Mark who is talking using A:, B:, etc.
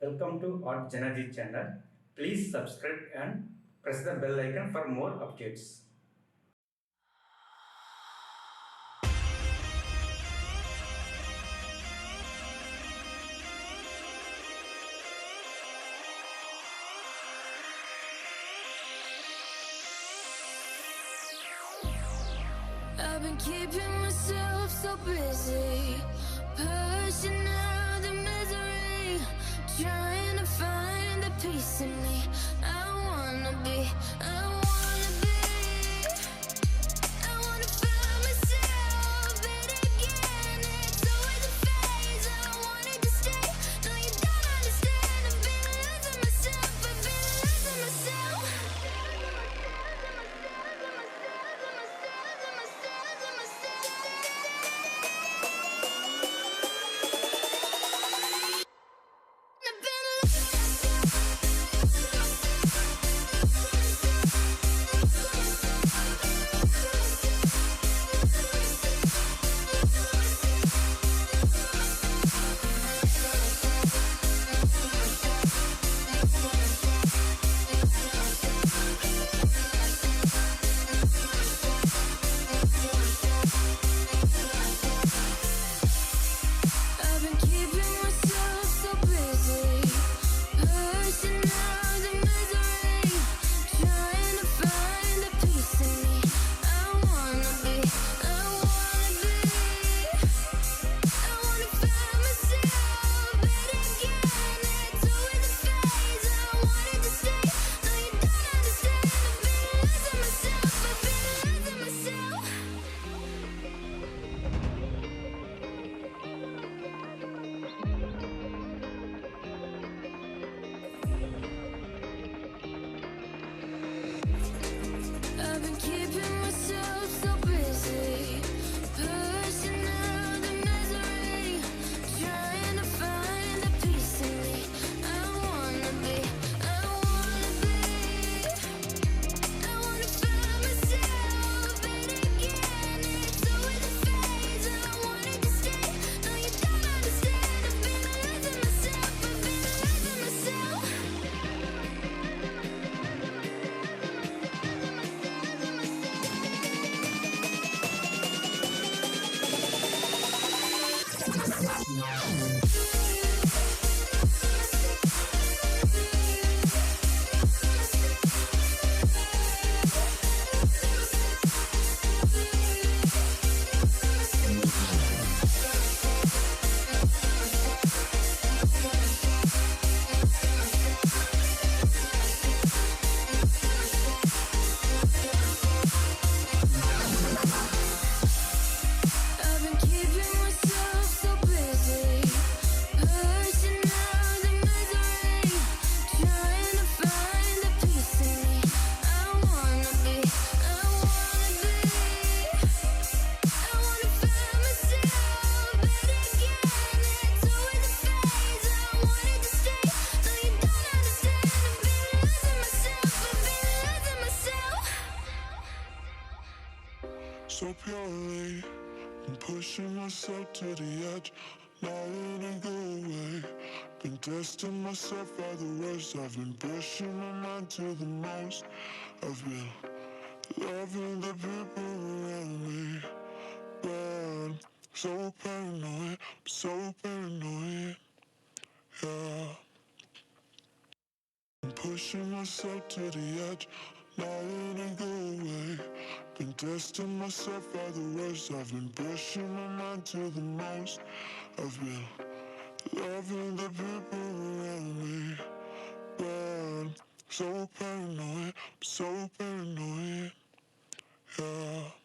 A: Welcome to JanaG channel. Please subscribe and press the bell icon for more updates.
B: I've been keeping myself so busy, pushing out the misery, trying to find the peace in me. I wanna be, I wanna be, I wanna find myself, but again, it's always a phase. I wanted to stay, no you don't understand. I've been losing myself, I've been losing myself. I've been keeping myself so busy, pushing out the misery, trying to find the peace in me. I wanna be, I wanna be, I wanna find myself, but again, it's always a phase. I wanted to stay, no you don't understand. I've been losing myself, I've been losing myself. I've been keeping myself so busy, pushing out the misery, trying to find the peace in me. I wanna be, I wanna be, I wanna find myself, but again, it's always a phase. I wanted to stay, no you don't understand. I've been losing myself, I've been losing myself. I've been keeping myself so busy, pushing out the misery, trying to find the peace in me. I wanna be, I wanna be, I wanna find myself, but again, it's always a phase. I wanted to stay, no you don't understand. I've been losing myself, I've been losing myself.
C: So purely, I'm pushing myself to the edge, not letting go away. Been testing myself by the worst. I've been pushing my mind to the most. I've been loving the people around me, but I'm so paranoid, I'm so paranoid. Yeah, I'm pushing myself to the edge, not letting go away. Been testing myself by the worst. I've been pushing my mind to the most. I've been loving the people around me, but I'm so paranoid, I'm so paranoid. Yeah.